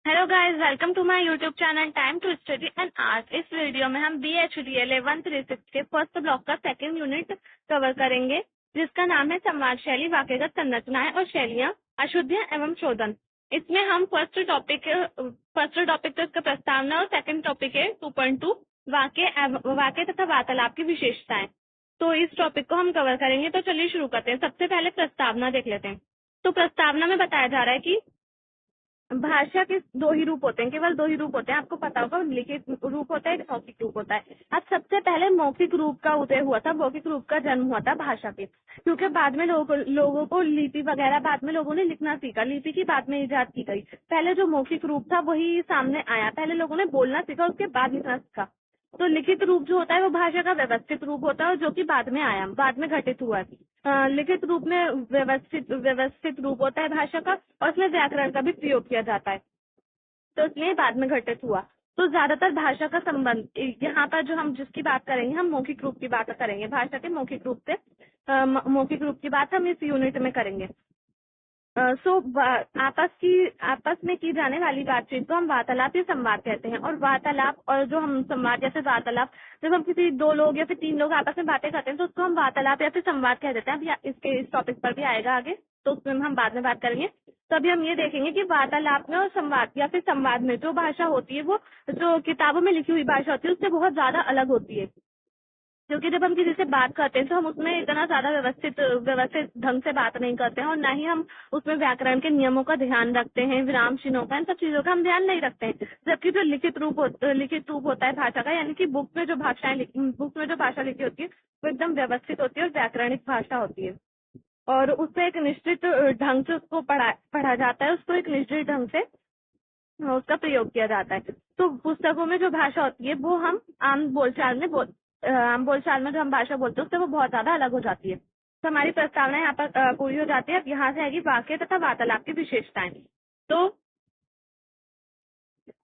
Hello guys, welcome to my YouTube channel time to study and art. इस वीडियो में हम BHDL 136 के फर्स्ट ब्लॉक का सेकंड यूनिट कवर करेंगे, जिसका नाम है संवाद शैली, वाक्यगत संरचनाएं और शैलियां, अशुद्धियां एवं शोधन। इसमें हम फर्स्ट टॉपिक तो इसका प्रस्तावना और सेकंड टॉपिक है 2.2 वाक्य तथा वार्तालाप की विशेषताएं। तो इस टॉपिक को हम कवर करेंगे। तो चलिए शुरू करते हैं। सबसे पहले प्रस्तावना देख लेते हैं। तो प्रस्तावना में बताया जा रहा है कि भाषा के दो ही रूप होते हैं, केवल दो ही रूप होते हैं। आपको पता होगा, लिखित रूप होता है, मौखिक रूप होता है। अब सबसे पहले मौखिक रूप का उदय हुआ था, मौखिक रूप का जन्म हुआ था भाषा के, क्योंकि बाद में लोगों को लिपि वगैरह बाद में लोगों ने लिखना सीखा। लिपि की बाद में इजाद की गई। पहले जो मौखिक रूप था वही सामने आया। पहले लोगों ने बोलना सीखा, उसके बाद लिखना सीखा। तो लिखित रूप जो होता है वो भाषा का व्यवस्थित रूप होता है, जो कि बाद में आया, बाद में घटित हुआ। लिखित रूप में व्यवस्थित रूप होता है भाषा का, और उसमें व्याकरण का भी प्रयोग किया जाता है, तो इसलिए बाद में घटित हुआ। तो ज्यादातर भाषा का संबंध यहाँ पर जो हम जिसकी बात करेंगे, हम मौखिक रूप की बात करेंगे। भाषा के मौखिक रूप से मौखिक रूप की बात हम इस यूनिट में करेंगे। आपस में की जाने वाली बातचीत को हम वार्तालाप या संवाद कहते हैं। और वार्तालाप और जो हम संवाद या फिर वार्तालाप, जब हम किसी दो लोग या फिर तीन लोग आपस में बातें करते हैं तो उसको हम वार्तालाप या फिर संवाद कह देते हैं। अभी इस टॉपिक पर भी आएगा आगे, तो उसमें हम बाद में बात करेंगे। तो अभी हम ये देखेंगे कि वार्तालाप में और संवाद या फिर संवाद में जो भाषा होती है, वो जो किताबों में लिखी हुई भाषा होती है उससे बहुत ज्यादा अलग होती है। क्योंकि जब हम किसी से बात करते हैं तो हम उसमें इतना ज्यादा व्यवस्थित ढंग से बात नहीं करते हैं, और ना ही हम उसमें व्याकरण के नियमों का ध्यान रखते हैं, विराम चिन्हों का, इन सब चीजों का हम ध्यान नहीं रखते हैं। जबकि जो लिखित रूप होता है भाषा का, यानी कि बुक में जो भाषा लिखी होती है वो एकदम व्यवस्थित होती है और व्याकरणिक भाषा होती है, और उससे एक निश्चित ढंग से उसको पढ़ा जाता है, उसको एक निश्चित ढंग से उसका प्रयोग किया जाता है। तो पुस्तकों में जो भाषा होती है वो हम आम बोलचाल में जो हम भाषा बोलते हैं उससे वो बहुत ज्यादा अलग हो जाती है। तो हमारी प्रस्तावना यहाँ पर पूरी हो जाती है। अब यहाँ से आएगी वाक्य तथा वार्तालाप की विशेषताएं। तो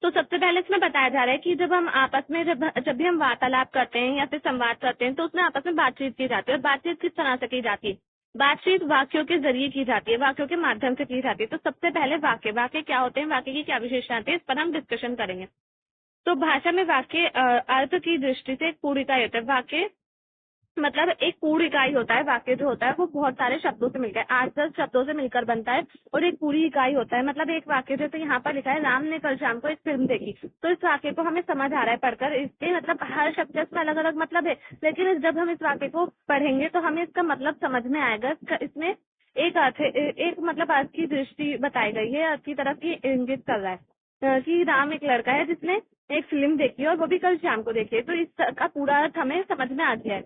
सबसे पहले इसमें बताया जा रहा है कि जब हम आपस में जब भी हम वार्तालाप करते हैं या फिर संवाद करते हैं तो उसमें आपस में बातचीत की जाती है। और बातचीत किस तरह से की जाती है? बातचीत वाक्यों के जरिए की जाती है, वाक्यों के माध्यम से की जाती है। तो सबसे पहले वाक्य क्या होते हैं, वाक्य की क्या विशेषता है, इस पर हम डिस्कशन करेंगे। तो भाषा में वाक्य अर्थ की दृष्टि से एक पूरी इकाई होता है। वाक्य मतलब एक पूरी इकाई होता है। वाक्य जो होता है वो बहुत सारे शब्दों से मिलकर 8-10 शब्दों से मिलकर बनता है, और एक पूरी इकाई होता है। मतलब एक वाक्य जैसे यहाँ पर लिखा है, राम ने कल शाम को एक फिल्म देखी, तो इस वाक्य को हमें समझ आ रहा है पढ़कर। इसके मतलब हर शब्द इसमें अलग अलग मतलब है, लेकिन जब हम इस वाक्य को पढ़ेंगे तो हमें इसका मतलब समझ में आएगा। इसमें एक अर्थ एक मतलब अर्थ की दृष्टि बताई गई है, अर्थ की तरफ की इंगित कर रहा है कि राम एक लड़का है जिसने एक फिल्म देखी और वो भी कल शाम को देखी है। तो इसका पूरा अर्थ हमें समझ में आ गया है।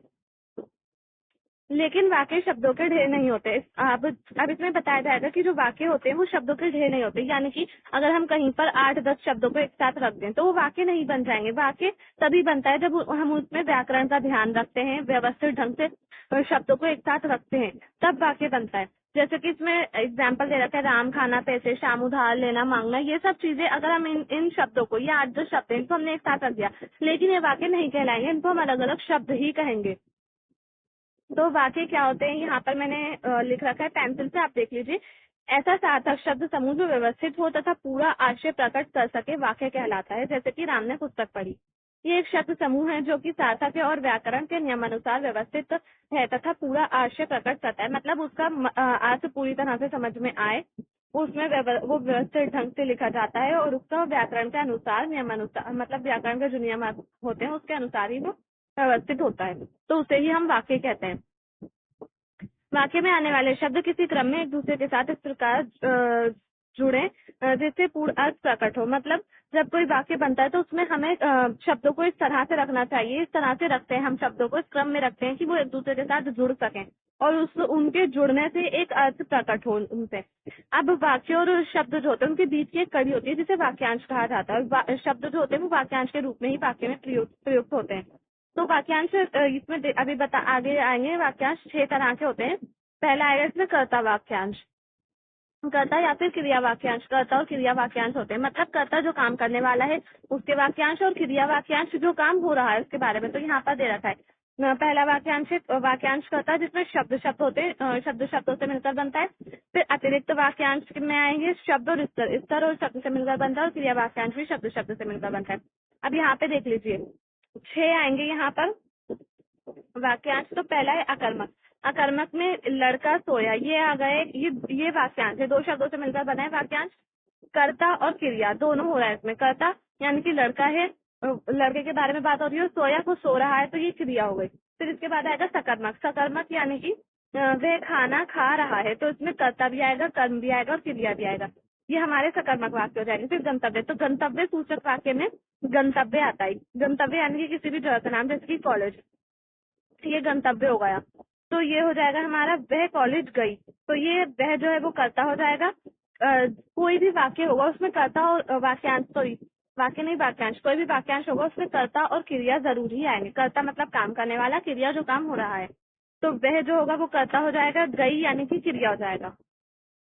लेकिन वाक्य शब्दों के ढेर नहीं होते। अब इसमें बताया जाएगा कि जो वाक्य होते हैं वो शब्दों के ढेर नहीं होते। यानी कि अगर हम कहीं पर 8-10 शब्दों को एक साथ रख दें तो वो वाक्य नहीं बन जाएंगे। वाक्य तभी बनता है जब हम उसमें व्याकरण का ध्यान रखते हैं, व्यवस्थित ढंग से शब्दों को एक साथ रखते हैं, तब वाक्य बनता है। जैसे कि इसमें एग्जाम्पल दे रखा है, राम खाना, पैसे, शाम उधार लेना मांगना, ये सब चीजें अगर हम इन शब्दों को, ये 8-10 शब्द इनको हमने एक साथ रख दिया, लेकिन ये वाक्य नहीं कहलाएंगे, इनको हम अलग अलग शब्द ही कहेंगे। तो वाक्य क्या होते हैं, यहाँ पर मैंने लिख रखा है पेंसिल से, आप देख लीजिए। ऐसा सार्थक शब्द समूह जो व्यवस्थित हो तथा पूरा आशय प्रकट कर सके वाक्य कहलाता है। जैसे कि राम ने पुस्तक पढ़ी, ये एक शब्द समूह है जो कि सार्थक है और व्याकरण के नियमानुसार व्यवस्थित है तथा पूरा आशय प्रकट करता है। मतलब उसका अर्थ पूरी तरह से समझ में आए, उसमें वो व्यवस्थित ढंग से लिखा जाता है, और उसका व्याकरण के अनुसार, नियमानुसार, मतलब व्याकरण के जो नियम होते हैं उसके अनुसार ही वो व्यवस्थित होता है। तो उसे ही हम वाक्य कहते हैं। वाक्य में आने वाले शब्द किसी क्रम में एक दूसरे के साथ इस प्रकार जुड़े जिससे पूर्ण अर्थ प्रकट हो। मतलब जब कोई वाक्य बनता है तो उसमें हमें शब्दों को इस तरह से रखना चाहिए। इस तरह से रखते हैं हम शब्दों को, इस क्रम में रखते हैं कि वो एक दूसरे के साथ जुड़ सकें और उनके जुड़ने से एक अर्थ प्रकट हो उनसे। अब वाक्य और शब्द जो होते हैं उनके बीच की एक कड़ी होती है जिसे वाक्यांश कहा जाता है। और शब्द जो होते हैं वो वाक्यांश के रूप में ही वाक्य में प्रयुक्त होते हैं। तो वाक्यांश इसमें अभी आगे आएंगे। वाक्यांश 6 तरह के होते हैं। पहला आएगा इसमें कर्ता वाक्यांश, कर्ता या फिर क्रिया वाक्यांश। कर्ता और क्रिया वाक्यांश होते हैं, मतलब कर्ता जो काम करने वाला है उसके वाक्यांश, और क्रिया वाक्यांश जो काम हो रहा है उसके बारे में। तो यहाँ पर दे रखा है पहला वाक्यांश कर्ता जिसमें शब्द होते हैं, शब्दों से मिलकर बनता है। फिर अतिरिक्त वाक्यांश में आएंगे शब्द और स्तर, स्तर और शब्द से मिलकर बनता है, और क्रिया वाक्यांश भी शब्द शब्द से मिलकर बनता है। अब यहाँ पे देख लीजिए 6 आएंगे यहाँ पर वाक्यांश। तो पहला है अकर्मक। अकर्मक में लड़का सोया, ये आ गए, ये वाक्यांश है, 2 शब्दों से मिलकर बना है वाक्यांश। कर्ता और क्रिया दोनों हो रहा है इसमें। कर्ता यानी कि लड़का है, लड़के के बारे में बात हो रही है, सोया को सो रहा है, तो ये क्रिया हो गई। फिर इसके बाद आएगा सकर्मक। सकर्मक यानी कि वह खाना खा रहा है, तो इसमें कर्ता भी आएगा, कर्म भी आएगा और क्रिया भी आएगा। ये हमारे सकर्मक वाक्य हो जाएंगे। फिर गंतव्य, तो गंतव्य सूचक वाक्य में गंतव्य आता है। गंतव्य यानी कि किसी भी जगह का नाम, जैसे कि कॉलेज, ये गंतव्य हो गया। तो ये हो जाएगा हमारा वह कॉलेज गई, तो ये वह जो है वो कर्ता हो जाएगा। कोई भी वाक्य होगा उसमें कर्ता और वाक्यांश, सॉरी वाक्य नहीं वाक्यांश, कोई भी वाक्यांश होगा उसमें कर्ता और क्रिया जरूर ही आएंगे। कर्ता मतलब काम करने वाला, क्रिया जो काम हो रहा है, तो वह जो होगा वो कर्ता हो जाएगा, गई यानी कि क्रिया हो जाएगा।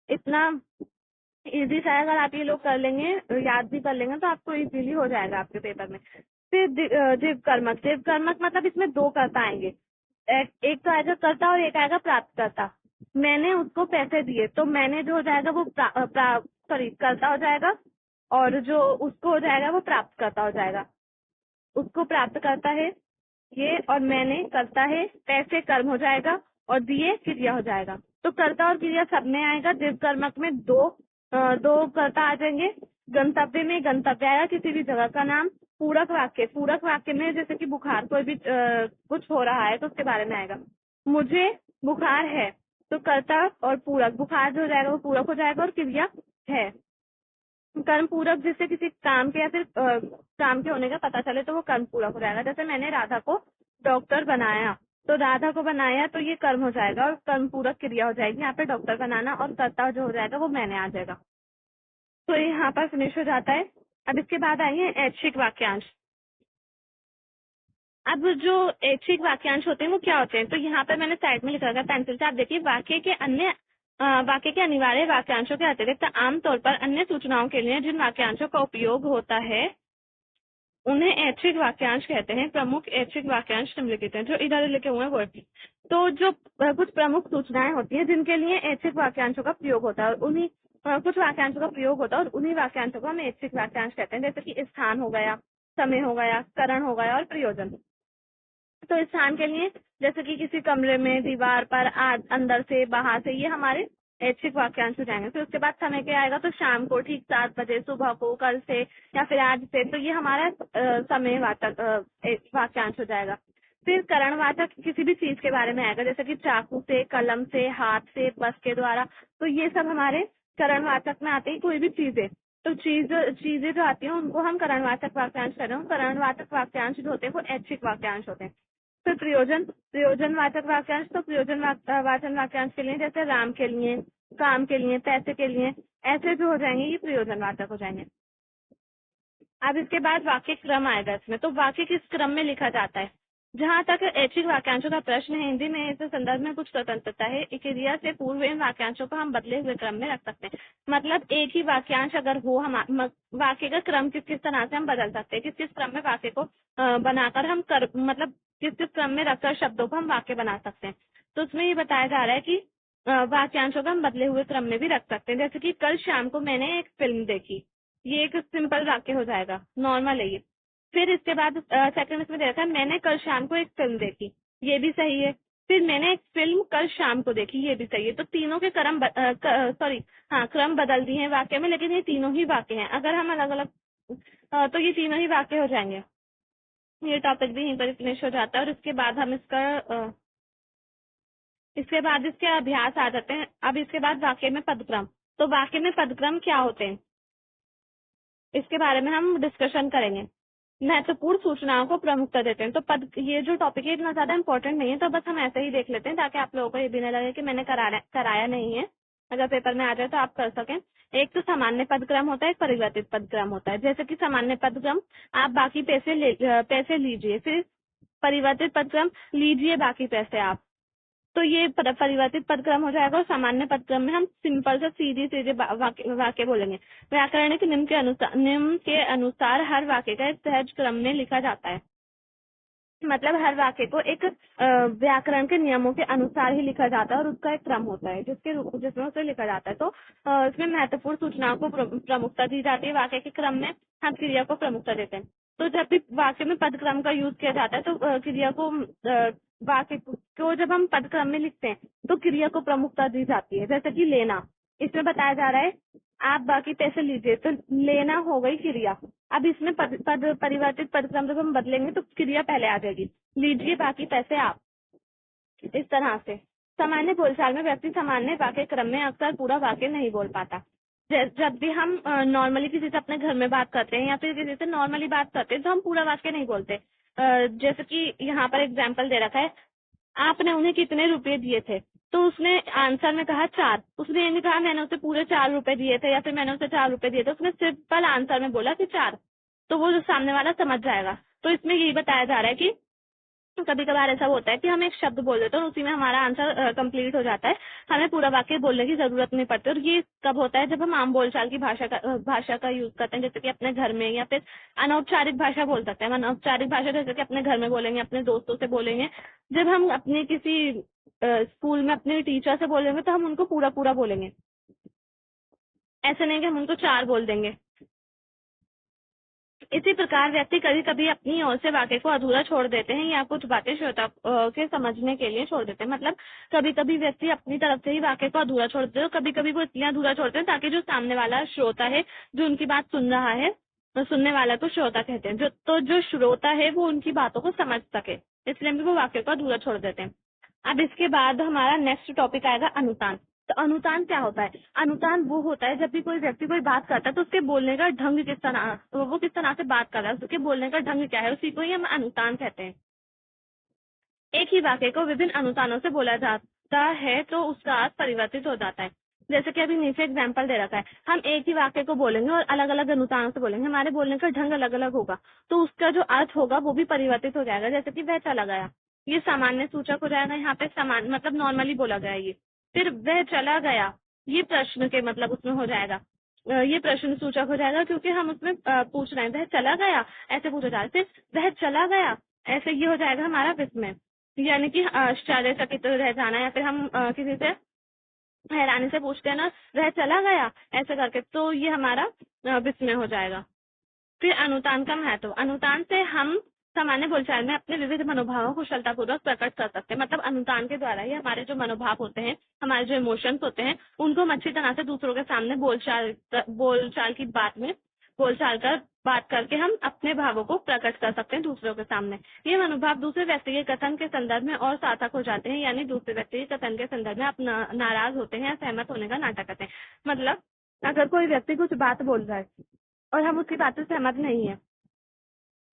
इतना इजी सा है, अगर आप ये लोग कर लेंगे, याद भी कर लेंगे, तो आपको इजीली हो जाएगा आपके पेपर में। फिर जीव कर्मक। जीव कर्मक मतलब इसमें 2 कर्ता आएंगे, एक तो आएगा कर्ता और एक आएगा प्राप्त कर्ता। मैंने उसको पैसे दिए, तो मैंने जो हो जाएगा वो कर्ता हो जाएगा, और जो उसको हो जाएगा वो प्राप्त करता हो जाएगा। उसको प्राप्त करता है ये, और मैंने करता है, पैसे कर्म हो जाएगा, और दिए क्रिया हो जाएगा। तो कर्ता और क्रिया सब में आएगा। दिव्य कर्मक में दो कर्ता आ जाएंगे। गंतव्य में गंतव्य आएगा, किसी भी जगह का नाम। पूरक वाक्य, पूरक वाक्य में जैसे कि बुखार, कोई भी कुछ हो रहा है तो उसके बारे में आएगा। मुझे बुखार है, तो कर्ता और पूरक, बुखार जो हो जाएगा वो पूरक हो जाएगा, और क्रिया है। कर्म पूरक जिससे किसी काम के या फिर काम के होने का पता चले, तो वो कर्म पूरक हो जाएगा। जैसे मैंने राधा को डॉक्टर बनाया, तो राधा को बनाया, तो ये कर्म हो जाएगा, और कर्म पूरक क्रिया हो जाएगी। यहाँ पे डॉक्टर बनाना, और कर्ता जो हो जाएगा वो मैंने आ जाएगा। तो ये यहाँ पर फिनिश हो जाता है। अब इसके बाद आएंगे ऐच्छिक वाक्यांश। अब जो ऐच्छिक वाक्यांश होते हैं वो क्या होते हैं, तो यहाँ पर मैंने साइड में लिखा है पेंसिल से, आप देखिए, वाक्य के अनिवार्य वाक्यांशों के अतिरिक्त आमतौर पर अन्य सूचनाओं के लिए जिन वाक्यांशों का उपयोग होता है उन्हें ऐच्छिक वाक्यांश कहते हैं। प्रमुख ऐच्छिक वाक्यांश निम्नलिखित हैं, जो इधर लिखे हुए हैं वो। तो जो कुछ प्रमुख सूचनाएं होती हैं जिनके लिए ऐच्छिक वाक्यांशों का प्रयोग होता है, उन्हीं कुछ वाक्यांशों का प्रयोग होता है, और उन्हीं वाक्यांशों को हम ऐच्छिक वाक्यांश कहते हैं। जैसे कि स्थान हो गया, समय हो गया, करण हो गया, और प्रयोजन। तो स्थान के लिए जैसे कि किसी कमरे में, दीवार पर, अंदर से, बाहर से, ये हमारे ऐच्छिक वाक्यांश हो जाएंगे। फिर उसके बाद समय के आएगा, तो शाम को ठीक 7 बजे, सुबह को, कल से, या फिर आज से, तो ये हमारा समय वाक्यांश हो जाएगा। फिर करणवाचक किसी भी चीज के बारे में आएगा, जैसे कि चाकू से, कलम से, हाथ से, बस के द्वारा, तो ये सब हमारे करणवाचक में आते हैं। कोई भी चीजें, तो चीजें जो आती हैं उनको हम करणवाचक वाक्यांश कर रहे हैं। करणवाचक वाक्यांश जो होते हैं वो ऐच्छिक वाक्यांश होते हैं। फिर प्रयोजनवाचक वाक्यांश, तो वाचन वाक्यांश के लिए, जैसे राम के लिए, काम के लिए, पैसे के लिए, ऐसे जो हो जाएंगे ये प्रयोजनवाचक हो जाएंगे। अब इसके बाद वाक्य क्रम आएगा इसमें, तो वाक्य किस क्रम में लिखा जाता है। जहाँ तक ऐच्छिक वाक्यांशों का प्रश्न है, हिंदी में इस संदर्भ में कुछ स्वतंत्रता है। क्रिया से पूर्व इन वाक्यांशों को हम बदले हुए क्रम में रख सकते हैं। मतलब एक ही वाक्यांश अगर हो, हम वाक्य का क्रम किस किस तरह से हम बदल सकते हैं, किस किस क्रम में वाक्य को बनाकर हम मतलब किस किस क्रम में रखकर शब्दों को हम वाक्य बना सकते हैं। तो उसमें ये बताया जा रहा है कि वाक्यांशों को हम बदले हुए क्रम में भी रख सकते हैं। जैसे कि कल शाम को मैंने एक फिल्म देखी, ये एक सिंपल वाक्य हो जाएगा, नॉर्मल है ये। फिर इसके बाद सेकंड इसमें देखा, मैंने कल शाम को एक फिल्म देखी, ये भी सही है। फिर मैंने एक फिल्म कल शाम को देखी, ये भी सही है। तो तीनों के क्रम बदल दिए हैं वाक्य में, लेकिन ये तीनों ही वाक्य हैं। अगर हम अलग अलग तो ये तीनों ही वाक्य हो जाएंगे। ये टॉपिक भी यहीं पर फिनिश हो जाता है। और इसके बाद हम इसके अभ्यास आ जाते हैं। अब इसके बाद वाक्य में पदक्रम, तो वाक्य में पदक्रम क्या होते हैं इसके बारे में हम डिस्कशन करेंगे। महत्वपूर्ण सूचनाओं को प्रमुखता देते हैं, तो ये जो टॉपिक है इतना ज्यादा इंपॉर्टेंट नहीं है, तो बस हम ऐसे ही देख लेते हैं ताकि आप लोगों को ये भी नहीं लगे कि मैंने कराया नहीं है। अगर पेपर में आ जाए तो आप कर सकें। एक तो सामान्य पदक्रम होता है, एक परिवर्तित पदक्रम होता है। जैसे कि सामान्य पदक्रम, आप बाकी पैसे लीजिए, फिर परिवर्तित पदक्रम, लीजिए बाकी पैसे आप, तो ये परिवर्तित पदक्रम हो जाएगा। और सामान्य पदक्रम में हम सिंपल से सीधे वाक्य बोलेंगे। व्याकरण के नियम के अनुसार हर वाक्य का एक सहज क्रम में लिखा जाता है। मतलब हर वाक्य को एक व्याकरण के नियमों के अनुसार ही लिखा जाता है और उसका एक क्रम होता है जिसमें उसे लिखा जाता है। तो इसमें महत्वपूर्ण सूचनाओं को प्रमुखता दी जाती है। वाक्य के क्रम में हम क्रिया को प्रमुखता देते हैं। तो जब भी वाक्य में पद क्रम का यूज किया जाता है तो क्रिया को वाक्य को जब हम पद क्रम में लिखते हैं तो क्रिया को प्रमुखता दी जाती है। जैसे कि लेना, इसमें बताया जा रहा है आप बाकी पैसे लीजिए, तो लेना हो गई क्रिया। अब इसमें परिवर्तित पदक्रम जब हम बदलेंगे तो क्रिया पहले आ जाएगी, लीजिए बाकी पैसे आप। इस तरह से सामान्य बोलचाल में व्यक्ति सामान्य वाक्य क्रम में अक्सर पूरा वाक्य नहीं बोल पाता। जब भी हम नॉर्मली किसी से अपने घर में बात करते हैं या फिर किसी से नॉर्मली बात करते हैं तो हम पूरा वाक्य नहीं बोलते। जैसे कि यहाँ पर एग्जाम्पल दे रखा है, आपने उन्हें कितने रुपए दिए थे, तो उसने आंसर में कहा 4। उसने ये नहीं कहा मैंने उसे पूरे 4 रुपए दिए थे या फिर मैंने उसे 4 रुपए दिए थे, उसने सिंपल आंसर में बोला कि 4। तो वो जो सामने वाला समझ जाएगा। तो इसमें यही बताया जा रहा है कि कभी कभार ऐसा होता है कि हम एक शब्द बोल देते हैं और उसी में हमारा आंसर कंप्लीट हो जाता है, हमें पूरा वाक्य बोलने की जरूरत नहीं पड़ती। और ये कब होता है, जब हम आम बोलचाल की भाषा का यूज करते हैं, जैसे कि अपने घर में, या फिर अनौपचारिक भाषा बोल सकते हैं। अनौपचारिक भाषा जैसे कि अपने घर में बोलेंगे, अपने दोस्तों से बोलेंगे। जब हम अपने किसी स्कूल में अपने टीचर से बोलेंगे तो हम उनको पूरा पूरा बोलेंगे, ऐसे नहीं कि हम उनको 4 बोल देंगे। इसी प्रकार व्यक्ति कभी कभी अपनी ओर से वाक्य को अधूरा छोड़ देते हैं या कुछ बातें श्रोता के समझने के लिए छोड़ देते हैं। मतलब कभी कभी व्यक्ति अपनी तरफ से ही वाक्य को अधूरा छोड़ देते हैं, कभी कभी वो इसलिए अधूरा छोड़ते हैं ताकि जो सामने वाला श्रोता है, जो उनकी बात सुन रहा है, तो सुनने वाला को श्रोता कहते हैं, जो श्रोता है वो उनकी बातों को समझ सके, इसलिए भी वो वाक्य को अधूरा छोड़ देते हैं। अब इसके बाद हमारा नेक्स्ट टॉपिक आएगा अनुतान। तो अनुतान क्या होता है? अनुतान वो होता है जब भी कोई व्यक्ति कोई बात करता है तो उसके बोलने का ढंग किस तरह, तो वो किस तरह से बात कर रहा है, उसके बोलने का ढंग क्या है, उसी को ही हम अनुतान कहते हैं। एक ही वाक्य को विभिन्न अनुतानों से बोला जाता है तो उसका अर्थ परिवर्तित हो जाता है। जैसे कि अभी नीचे एग्जाम्पल दे रखा है, हम एक ही वाक्य को बोलेंगे और अलग अलग अनुतानों से बोलेंगे, हमारे बोलने का ढंग अलग अलग होगा, तो उसका जो अर्थ होगा वो भी परिवर्तित हो जाएगा। जैसे कि वह चला गया, ये सामान्य सूचक हो जाएगा, यहाँ पे सामान्य मतलब नॉर्मली बोला गया ये। फिर वह चला गया, ये प्रश्न के मतलब उसमें हो जाएगा, ये प्रश्न सूचक हो जाएगा क्योंकि हम उसमें पूछ रहे हैं, वह चला गया ऐसे पूछा जा रहा है। फिर वह चला गया ऐसे ये हो जाएगा हमारा विस्मय, यानी कि आश्चर्यचकित रह जाना, या फिर हम किसी से हैरानी से पूछते हैं ना, वह चला गया ऐसे करके, तो ये हमारा विस्मय हो जाएगा। फिर अनुतान का महत्व। अनुतान से हम सामान्य बोलचाल में अपने विविध मनोभावों को कुशलतापूर्वक प्रकट कर सकते हैं। मतलब अनुतान के द्वारा ही हमारे जो मनोभाव होते हैं, हमारे जो इमोशंस होते हैं, उनको हम अच्छी तरह से दूसरों के सामने बोलचाल की बोलचाल कर बात करके हम अपने भावों को प्रकट कर सकते हैं दूसरों के सामने। ये मनोभाव दूसरे व्यक्ति के कथन के संदर्भ में और सार्थक हो जाते हैं, यानी दूसरे व्यक्ति के कथन के संदर्भ में आप नाराज होते हैं या सहमत होने का नाटक करते हैं। मतलब अगर कोई व्यक्ति कुछ बात बोल रहा है और हम उसकी बात से सहमत नहीं है,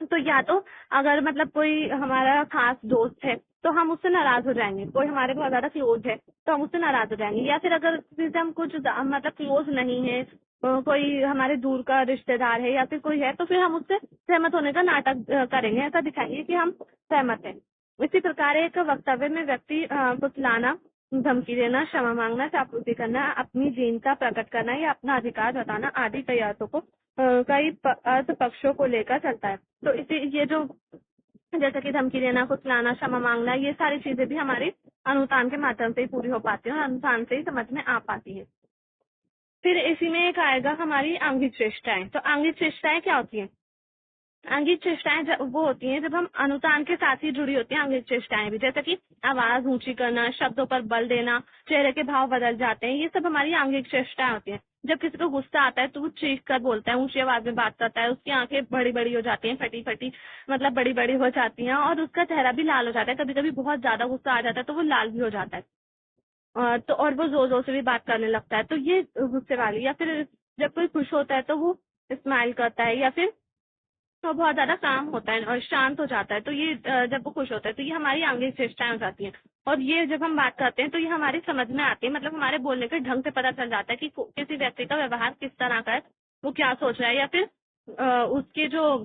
तो या तो अगर मतलब कोई हमारा खास दोस्त है तो हम उससे नाराज हो जाएंगे, कोई हमारे बहुत ज्यादा क्लोज है तो हम उससे नाराज हो जाएंगे, या फिर अगर किसी से हम कुछ मतलब क्लोज नहीं है, कोई हमारे दूर का रिश्तेदार है या फिर कोई है, तो फिर हम उससे सहमत होने का नाटक करेंगे, ऐसा दिखाएंगे कि हम सहमत हैं। इसी प्रकार एक वक्तव्य में व्यक्ति फुसलाना, धमकी देना, क्षमा मांगना, चापलूसी करना, अपनी दीनता प्रकट करना या अपना अधिकार जताना आदि कई अर्थों को कई अर्थ पक्षों को लेकर चलता है। तो इसी ये जो जैसे कि धमकी देना, फुसलाना, क्षमा मांगना, ये सारी चीजें भी हमारे अनुतान के माध्यम से ही पूरी हो पाती है और अनुतान से ही समझ में आ पाती है। फिर इसी में एक आएगा हमारी आंगिक चेष्टाएं। तो आंगिक चेष्टाएं क्या होती है? आंगिक चेष्टाएं वो होती हैं जब हम अनुतान के साथ ही जुड़ी होती हैं आंगिक चेष्टाएं भी, जैसे कि आवाज ऊंची करना, शब्दों पर बल देना, चेहरे के भाव बदल जाते हैं, ये सब हमारी आंगिक चेष्टाएं होती हैं। जब किसी को गुस्सा आता है तो वो चीख कर बोलता है, ऊंची आवाज में बात करता है, उसकी आंखें बड़ी बड़ी हो जाती हैं, फटी फटी मतलब बड़ी बड़ी हो जाती हैं, और उसका चेहरा भी लाल हो जाता है, कभी कभी बहुत ज्यादा गुस्सा आ जाता है तो वो लाल भी हो जाता है, तो और वो जोर जोर से भी बात करने लगता है, तो ये गुस्से वाली। या फिर जब कोई खुश होता है तो वो स्माइल करता है, या फिर तो बहुत ज्यादा काम होता है और शांत हो जाता है, तो ये जब वो खुश होता है तो ये हमारी आंगिक चेष्टाएं हो जाती हैं। और ये जब हम बात करते हैं तो ये हमारी समझ में आती है, मतलब हमारे बोलने के ढंग से पता चल जाता है कि किसी व्यक्ति का व्यवहार किस तरह का है, वो क्या सोच रहा है, या फिर उसके जो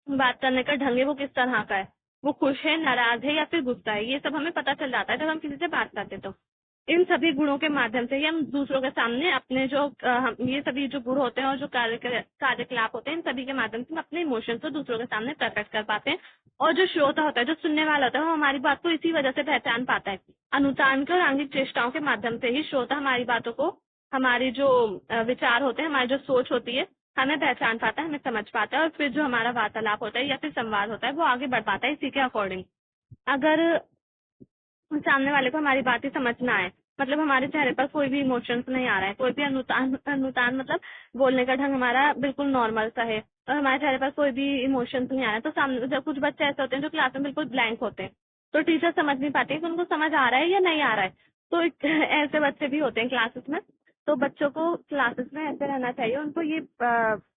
बात करने का ढंग है वो किस तरह का है, वो खुश है, नाराज है या फिर गुस्सा है, ये सब हमें पता चल जाता है जब हम किसी से बात करते तो। इन सभी गुणों के माध्यम से ही हम दूसरों के सामने अपने जो ये सभी जो गुण होते हैं और जो कार्यकलाप होते हैं, इन सभी के माध्यम से हम अपने इमोशंस को दूसरों के सामने प्रकट कर पाते हैं। और जो श्रोता होता है, जो सुनने वाला होता है, वो हमारी बात को इसी वजह से पहचान पाता है। अनुतान के और आंगिक चेष्टाओं के माध्यम से ही श्रोता हमारी बातों को, हमारी जो विचार होते हैं, हमारी जो सोच होती है, हमें पहचान पाता है, हमें समझ पाता है, और फिर जो हमारा वार्तालाप होता है या फिर संवाद होता है वो आगे बढ़ पाता है इसी के अकॉर्डिंग। अगर सामने वाले को हमारी बात ही समझ ना आए, मतलब हमारे चेहरे पर कोई भी इमोशंस नहीं आ रहा है, कोई भी अनुतान मतलब बोलने का ढंग हमारा बिल्कुल नॉर्मल सा है और हमारे चेहरे पर कोई भी इमोशंस नहीं आ रहा है, तो सामने जब कुछ बच्चे ऐसे होते हैं जो क्लास में बिल्कुल ब्लैंक होते हैं, तो टीचर समझ नहीं पाती कि उनको समझ आ रहा है या नहीं आ रहा है। तो ऐसे बच्चे भी होते हैं क्लासेस में। तो बच्चों को क्लासेस में ऐसे रहना चाहिए, उनको ये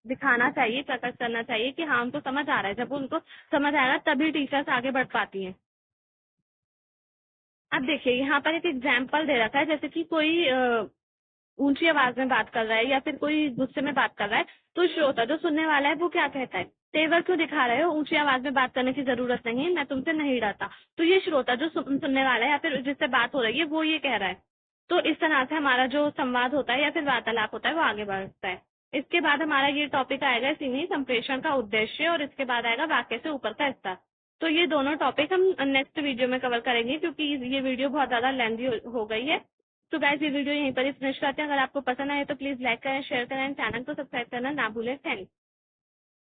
दिखाना चाहिए, प्रकट करना चाहिए कि हाँ उनको समझ आ रहा है। जब उनको समझ आएगा तभी टीचर्स आगे बढ़ पाती हैं। अब देखिए यहाँ पर एक एग्जाम्पल दे रखा है, जैसे कि कोई ऊंची आवाज में बात कर रहा है या फिर कोई गुस्से में बात कर रहा है, तो श्रोता जो सुनने वाला है वो क्या कहता है, तेवर क्यों दिखा रहे हो, ऊंची आवाज में बात करने की जरूरत नहीं है, मैं तुमसे नहीं डरता। तो ये श्रोता जो सुनने वाला है या फिर जिससे बात हो रही है वो ये कह रहा है। तो इस तरह से हमारा जो संवाद होता है या फिर वार्तालाप होता है वो आगे बढ़ता है। इसके बाद हमारा ये टॉपिक आएगा इसी में, संप्रेषण का उद्देश्य, और इसके बाद आएगा वाक्य से ऊपर का हिस्सा। तो ये दोनों टॉपिक हम नेक्स्ट वीडियो में कवर करेंगे, क्योंकि ये वीडियो बहुत ज्यादा लेंथी हो गई है। तो गाइस ये वीडियो यहीं पर ही फिनिश करते हैं। अगर आपको पसंद आए तो प्लीज लाइक करें, शेयर करें, चैनल को सब्सक्राइब करना ना भूलें। थैंक्स।